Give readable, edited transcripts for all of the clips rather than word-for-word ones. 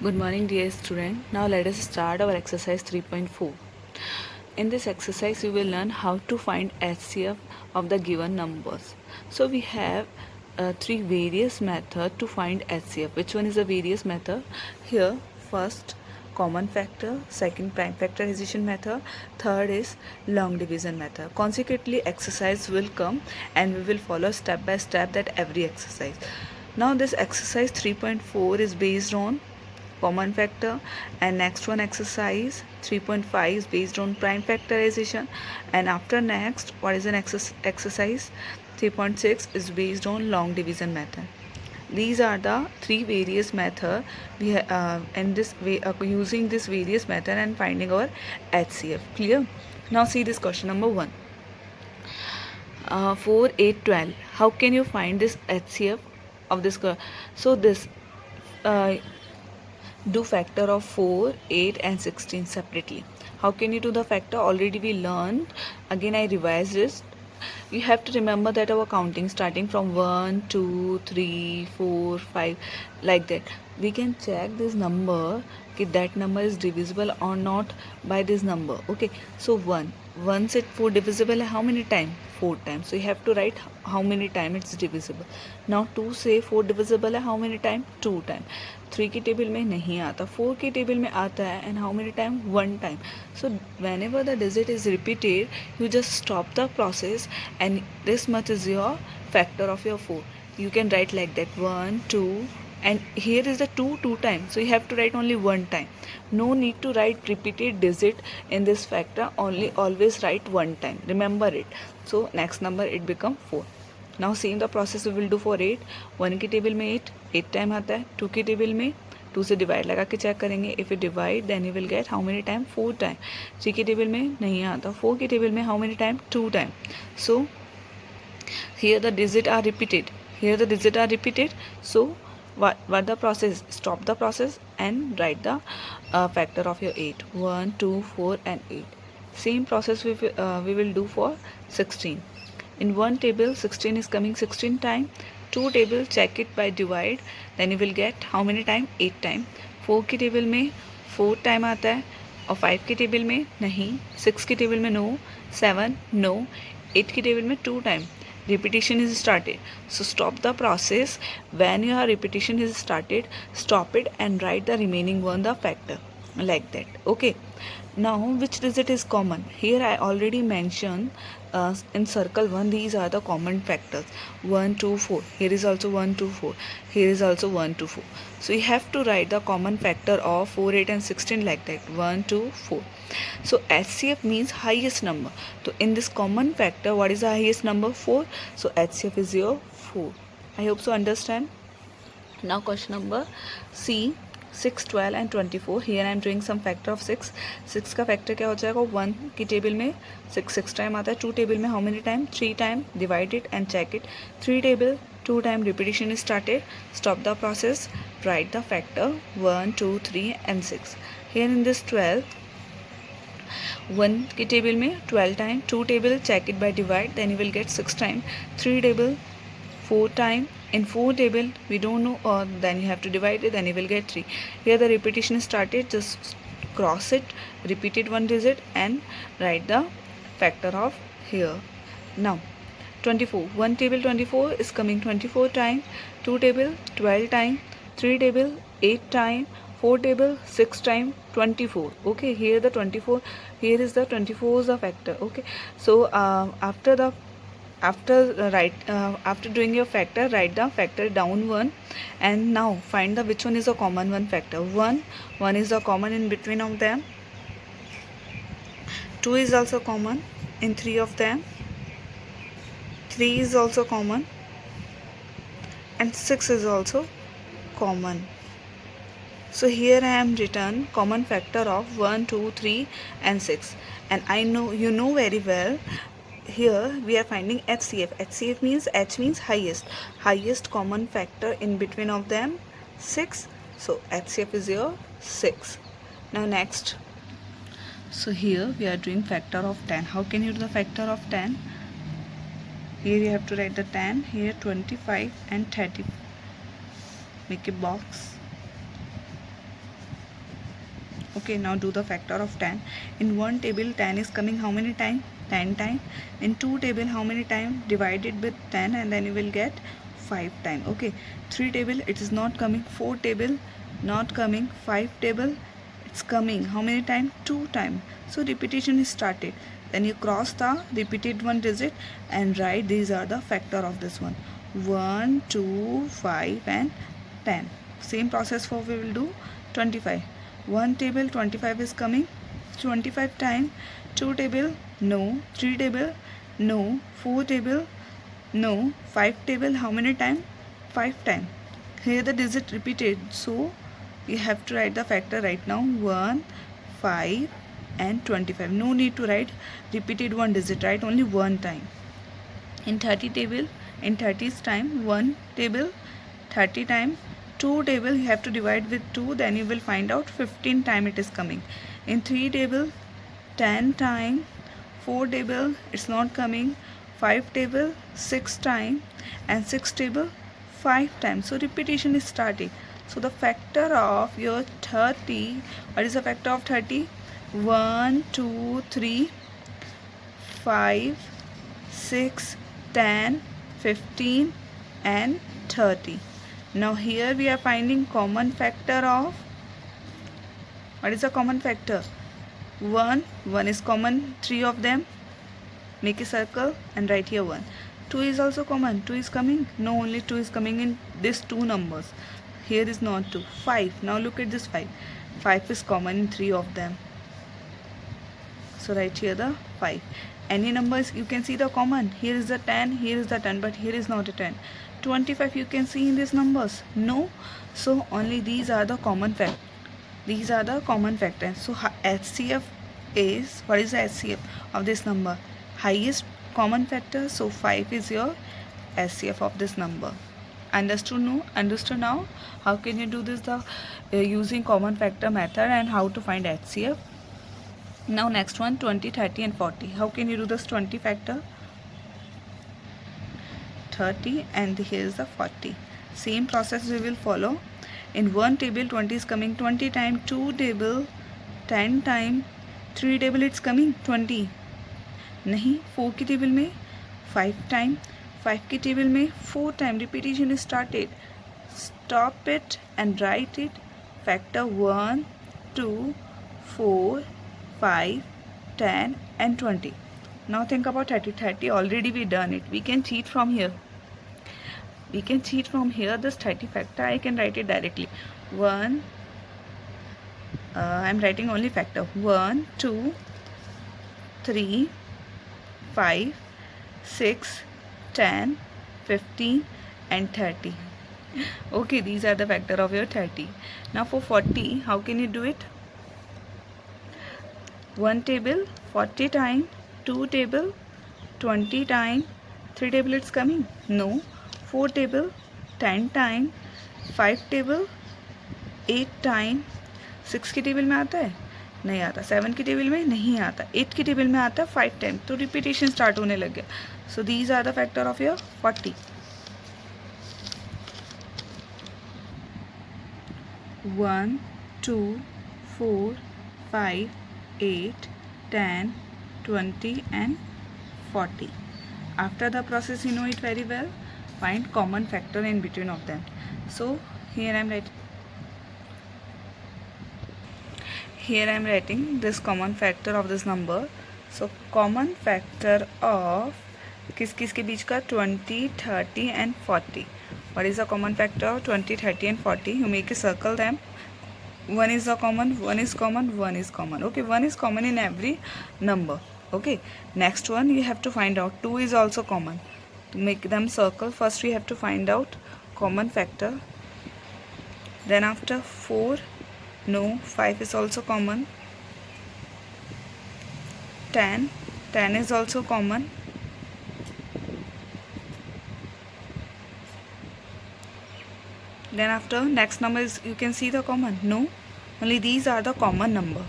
Good morning, dear student. Now let us start our exercise 3.4. In this exercise, you will learn how to find HCF of the given numbers. So we have three various methods to find HCF. Which one is the various method? Here, first common factor, second prime factorization method, third is long division method. Consequently, exercise will come and we will follow step by step that every exercise. Now this exercise 3.4 is based on common factor, and next one exercise 3.5 is based on prime factorization, and after next what is an exercise 3.6 is based on long division method. These are the three various method we and this way using this various method and finding our HCF. Clear? Now see this question number 1. 4 8 12. How can you find this HCF of this so this uh, do factor of 4, 8 and 16 separately. How can you do the factor? Already we learned. Again I revised this. We have to remember that our counting starting from 1, 2, 3, 4, 5 like that. We can check this number that number is divisible or not by this number. Okay, so 1 once it 4 divisible how many times? 4 times. So you have to write how many times it's divisible. Now 2 से 4 divisible है how many time? 2 time. 3 की table में नहीं आता, 4 की table में आता है, and how many time? 1 time. So whenever the digit is repeated, you just stop the process and this much is your factor of your 4. You can write like that 1, 2, and here is the 2 times, so you have to write only 1 time. No need to write repeated digit in this factor, only always write 1 time. Remember it. So next number it become 4. Now same the process we will do for 8. 1 की table में 8 time आता है. 2 की table में 2 से divide लगा के check करेंगे. If you divide then you will get how many time? 4 time. 3 की टेबल में नहीं आता. 4 की टेबल में how many time? 2 time. So here the digit are repeated. So what the process? Stop the process and write the factor of your 8. 1, 2, 4 and 8. Same process we will do for 16. In one table 16 is coming 16 time. 2 table check it by divide, then you will get how many time? 8 time. 4 की table में 4 time आता है और 5 की table में नहीं, 6 की table में नो, 7 नो, 8 की टेबल में 2 time. Repetition is started, so stop the process. When your repetition is started, stop it and write the remaining one, the factor, like that. Okay, now which digit is common? Here I already mentioned in circle 1 these are the common factors. 1 2 4, here is also 1 2 4, here is also 1 2 4. So you have to write the common factor of 4 8 and 16 like that. 1 2 4. So HCF means highest number. So in this common factor, what is the highest number? 4. So HCF is your 4. I hope so understand. Now question number C. 6, 12 and 24. Here I am doing some factor of 6. 6 का factor क्या हो जाएगा? 1 की table में 6 time आता है. 2 table में how many time? 3 time. Divide it and check it. 3 table 2 time repetition is started. Stop the process. Write the factor 1 2 3 and 6. Here in this 12, 1 की टेबल में 12 time. 2 table check it by divide, then you will get 6 time. 3 table 4 time. In 4 table we don't know, or then you have to divide it, then you will get 3. Here the repetition started, just cross it, repeat it one digit and write the factor of here. Now 24, 1 table 24 is coming 24 time. 2 table 12 time. 3 table 8 time. 4 table 6 time. 24. Okay, here the 24, here is the 24 is the factor. Okay, so after doing your factor, write the factor down one, and now find the which one is the common one factor. 1 is the common in between of them. 2 is also common in 3 of them. 3 is also common, and 6 is also common. So here I am written common factor of 1 2 3 and 6, and I know you know very well. Here we are finding HCF. HCF means H means highest common factor in between of them 6. So HCF is your 6. Now next, so here we are doing factor of 10. How can you do the factor of 10? Here you have to write the 10, here 25 and 30. Make a box. Okay, now do the factor of 10. In one table 10 is coming how many times? 10 times. In two table how many times? Divide it with 10 and then you will get 5 times. Okay, 3 table it is not coming. 4 table not coming. 5 table it's coming how many times? 2 times. So repetition is started. Then you cross the repeated one digit and write these are the factor of this one: 1, 2, 5 and 10. Same process for we will do 25. One table 25 is coming 25 times. Two table no. Three table no. Four table no. Five table how many times? 5 times. Here the digit repeated, so you have to write the factor right now: 1, 5 and 25. No need to write repeated one digit, right? Only one time. In 30 table, in 30's time, one table 30 time. Two table you have to divide with 2, then you will find out 15 time it is coming. In 3 table 10 time. 4 table it's not coming. 5 table 6 time and 6 table 5 times. So repetition is started. So the factor of your 30, what is the factor of 30? 1, 2, 3, 5, 6, 10, 15 and 30. Now here we are finding common factor of, what is the common factor? 1 is common, 3 of them, make a circle and write here 1. 2 is also common, 2 is coming, no, only 2 is coming in these two numbers. Here is not 2. 5, now look at this 5. 5 is common in 3 of them. So write here the 5. Any numbers you can see the common. Here is the 10, here is the 10, but here is not a 10. 25 you can see in these numbers. No. So only these are the common factors. These are the common factors. So HCF is, what is the HCF of this number? Highest common factor. So 5 is your HCF of this number. Understood? No? Understood now? How can you do this using common factor method and how to find HCF? Now next one, 20, 30 and 40. How can you do this 20 factor? 30 and here is the 40. Same process we will follow. In one table 20 is coming 20 times. Two table 10 times. Three table it's coming 20. नहीं, 4 की table में 5 time. 5 की table में 4 time. Repetition is started. Stop it and write it. Factor 1, 2, 4, 5, 10 and 20. Now think about 30. 30 already we done it. We can cheat from here. We can cheat from here. This 30 factor I can write it directly. 1. I'm writing only factor. 1, 2, 3, 5, 6, 10, 15 and 30. Okay, these are the factor of your 30. Now for 40, how can you do it? One table 40 times, two table 20 times, three table it's coming. No. 4 table 10 times, 5 table 8 times. 6 की table में आता है? नहीं आता. 7 की table में नहीं आता. 8 की टेबल में आता है 5 टाइम. तो रिपीटेशन स्टार्ट होने लग गया. So these are the factor of your 40. 1, 2, 4, 5, 8, 10, 20 and 40. After the process you know it very well. Find common factor in between of them. So here I am writing this common factor of this number. So common factor of किस किस के बीच का? 20, 30 and 40. What is the common factor of 20, 30 and 40? You make a circle them. 1 is the common, 1 is common, 1 is common. Okay, 1 is common in every number. Okay, next one you have to find out. 2 is also common. To make them circle, first we have to find out common factor. Then after 4, no. 5 is also common. 10 is also common. Then after next number is, you can see the common. No, only these are the common number.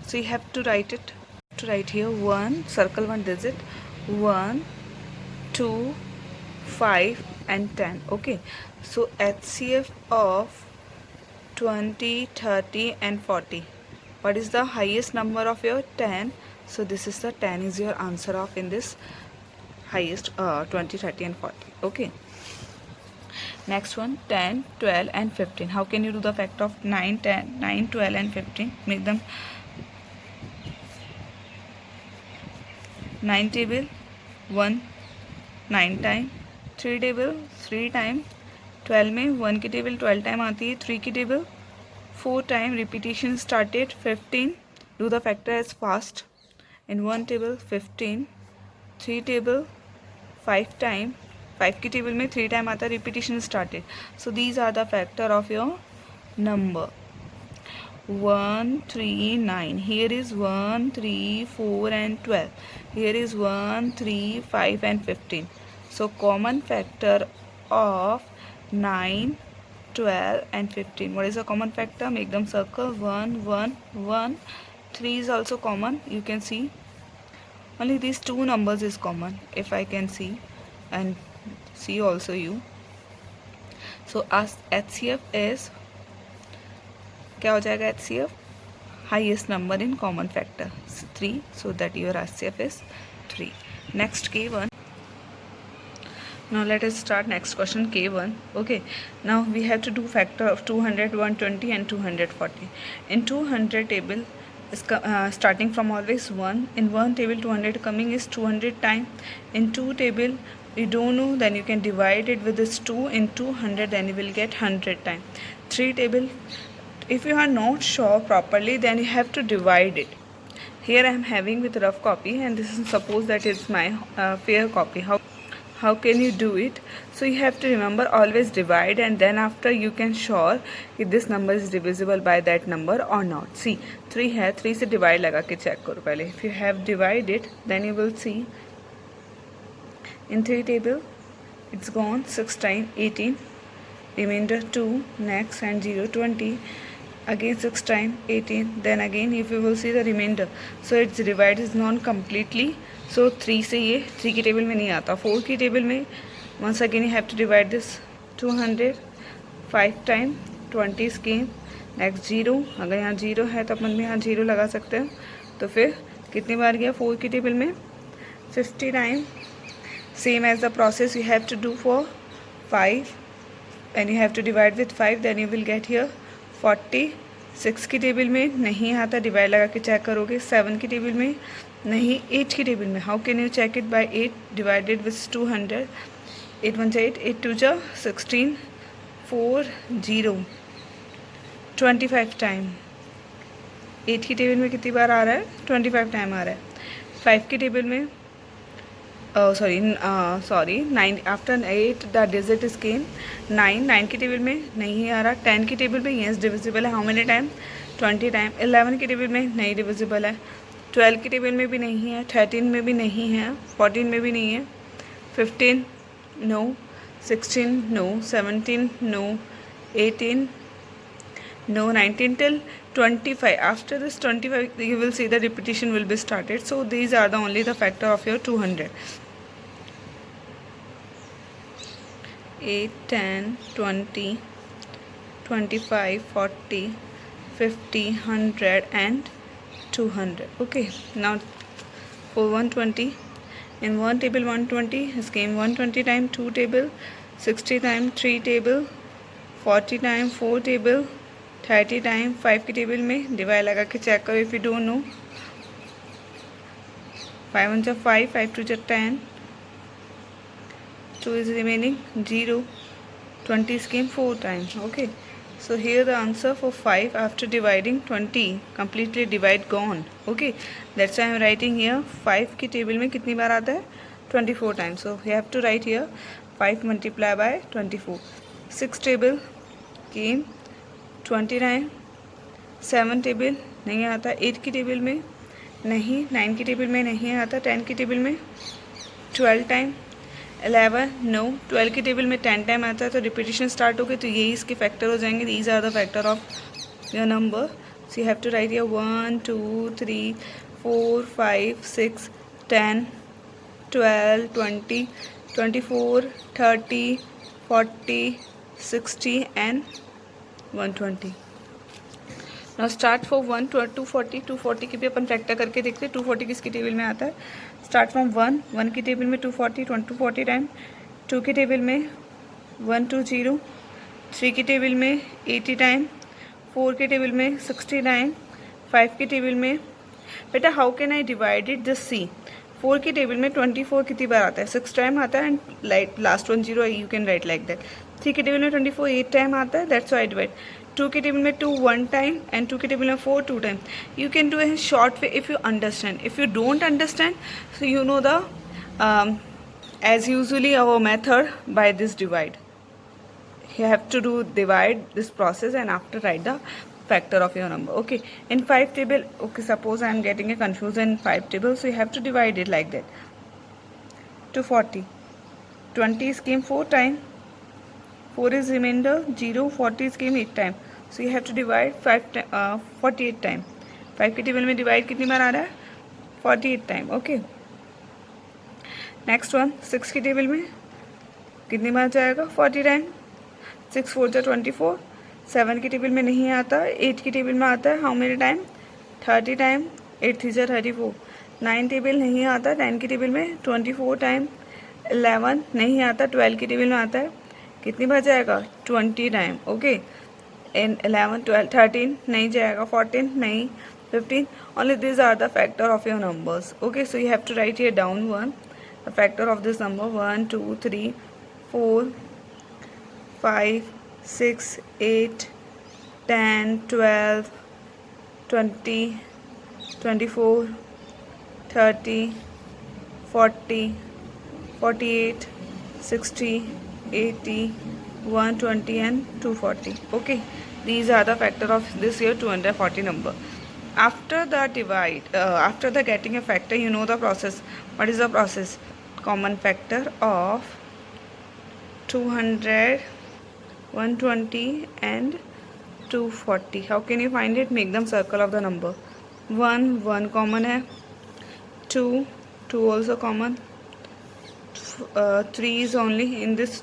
So you have to write it. To write here 1, circle one digit. 1, 2, 5 and 10. Okay, so HCF of 20, 30 and 40. What is the highest number of your 10? So this is the 10 is your answer of in this highest 20, 30 and 40. Okay. Next one, 10, 12 and 15. How can you do the factor of 9, 10, 9, 12 and 15? Make them 9 table 1 9 time, 3 table 3 time, 12 में 1 की table 12 time आती है, 3 की table 4 time, repetition started 15. Do the factor as fast. In 1 table 15, 3 table 5 time, 5 की table में 3 time आता है, repetition started. So these are the factor of your number. 1, 3, 9. Here is 1, 3, 4 and 12. Here is 1, 3, 5 and 15. So common factor of 9, 12 and 15. What is the common factor? Make them circle. 1, 1, 1. 3 is also common. You can see only these two numbers is common, if I can see, and see also you. So as HCF is क्या हो जाएगा HCF? Highest number in common factor 3. So that your HCF is 3. Next K1. Now let us start next question K1. Okay, now we have to do factor of 200, 120 and 240. In 200 table is starting from always 1. In 1 table 200 coming is 200 time. In 2 table you don't know, then you can divide it with this 2 in 200, then you will get 100 time. 3 table, if you are not sure properly, then you have to divide it. Here I am having with rough copy, and this is suppose that it's my fair copy. How can you do it? So you have to remember always divide, and then after you can sure if this number is divisible by that number or not. See 3 है, 3 से divide लगा के check करो पहले. If you have divided, then you will see in 3 table it's gone 6 times 18, remainder 2, next and 0 20. Again 6 times 18, then again if you will see the remainder, so its divide is non completely. So 3 से ये 3 की table में नहीं आता, 4 की table में once again you have to divide this 200 5 time 20 scheme, next 0. अगर यहाँ 0 है तो अपन भी यहाँ 0 लगा सकते हैं. तो फिर कितनी बार गया 4 की टेबल में 50 time. Same as the process you have to do for 5, and you have to divide with 5, then you will get here 40. 6 की टेबल में नहीं आता, डिवाइड लगा के चेक करोगे. 7 की टेबल में नहीं, 8 की टेबल में. How can you check it? By 8 divided with 200. 8 1 8, 8 2 16, 4 0 25 time. 8 की टेबल में कितनी बार आ रहा है? 25 टाइम आ रहा है. 5 की टेबल में sorry 9 after 8 the digit is came 9. 9 की टेबल में नहीं आ रहा. 10 की टेबल में यस डिविजिबल है. How many time? 20 टाइम. 11 की टेबल में नहीं डिविजिबल है. 12 की टेबल में भी नहीं है. 13 में भी नहीं है. 14 में भी नहीं है. 15 no. 16 no. 17 no. 18 no. 19 till 25. After this 25 you will see the repetition will be started. So these are the only the factor of your 200. 8 10 20 25 40 50 100 and 200. Okay, now for 120, in 1 table 120 is came 120 time 2 table, 60 time 3 table, 40 time 4 table, 30 time 5 की table में. Divide लगा के check करो if you don't know. 5 1 5, 5 2 10, 2 is remaining 0. 20 came 4 times. Okay, so here the answer for 5 after dividing 20 completely divide gone. Okay, that's why I am writing here 5 की table में कितनी बार आता है? 24 times. So you have to write here 5 multiply by 24. 6 table came 29. 7 table नहीं आता. 8 की table में नहीं. 9 की टेबल में नहीं आता. 10 की टेबल में 12 टाइम. 11 नो. 12 की टेबल में 10 टाइम आता है. तो रिपीटेशन स्टार्ट हो गई, तो यही इसके फैक्टर हो जाएंगे. These are the factor of your number. So you have to write your 1 2 3 4 5 6 10 12 20 24 30 40 60 and 120. Now start for 240 240 की भी अपन फैक्टर करके देखते हैं. 240 किसकी टेबल में आता है. स्टार्ट फ्रॉम 1 की टेबल में 240 टाइम. 2 की टेबल में 120. 3 की टेबल में 80 टाइम. 4 की टेबल में 60 टाइम. 5 की टेबल में बेटा how can I divide it this see. 4 की टेबल में 24 कितनी बार आता है. 6 टाइम आता है and last 1 0 you can write like that. 3 की टेबल में 24 8 टाइम आता है. That's why I divide. 2 की टेबल में 2 1 टाइम एंड 2 की टेबल में 4 2 time. You can do a short way if you understand. If you don't understand so you know the as usually our method by this divide. You have to do divide this process and after write the factor of your number. Okay, in 5 table, okay, suppose I am getting a confusion in 5 table, so you have to divide it like that. 240, 20 is came 4 time, 4 is remainder 0, 40 is came 8 time, so you have to divide 48 time. 5 की table में divide कितनी बार आ रहा है. 48 time. Okay, next one 6 की table में कितनी बार जाएगा. 40 time. 6 4 जा 24. 7 की टेबल में नहीं आता. 8 की टेबल में आता है. How many time. 30 टाइम. 8 3 जा 34. 9 टेबल नहीं आता. 10 की टेबल में 24 टाइम. 11 नहीं आता. 12 की टेबल में आता है. कितनी बार जाएगा. 20 टाइम. ओके, इन 11 12 13 नहीं जाएगा. 14 नहीं. 15. only these are the factor of your numbers. Okay, so you have to write here down one. The factor of this number 1 2 3 4 5 6 8 10 12 20 24 30 40 48 60 80 120 and 240. Okay, these are the factor of this here 240 number. After the divide, after the getting a factor, you know the process. What is the process? Common factor of 200, 120 and 240. How can you find it? Make them circle of the number. 1 common है. 2 also common. 3 is only in this.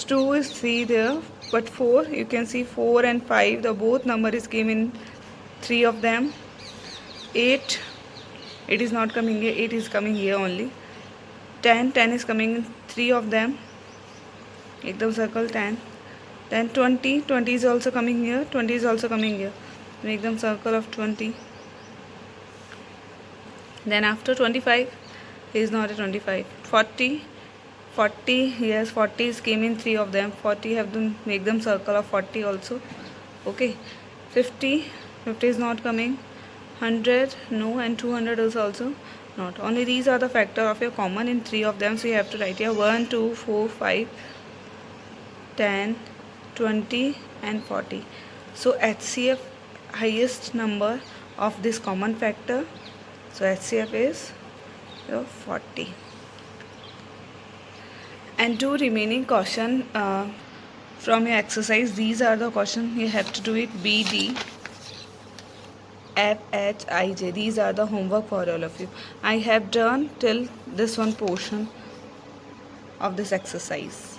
2 is 3 there, but 4 you can see 4 and 5 the both number is came in 3 of them. 8 it is not coming here. 8 is coming here only. 10 is coming in 3 of them. एकदम circle 10. Then 20 is also coming here. 20 is also coming here. Make them circle of 20. Then after 25 is not a 25. 40 yes, 40 is came in 3 of them. 40 have to make them circle of 40 also. Okay, 50 is not coming. 100 no, and 200 is also not. Only these are the factor of your common in 3 of them, so you have to write here 1 2 4 5 10 20 and 40. So HCF highest number of this common factor, so HCF is 40. And do remaining question from your exercise. These are the question you have to do it. B D F H I J. These are the homework for all of you. I have done till this one portion of this exercise.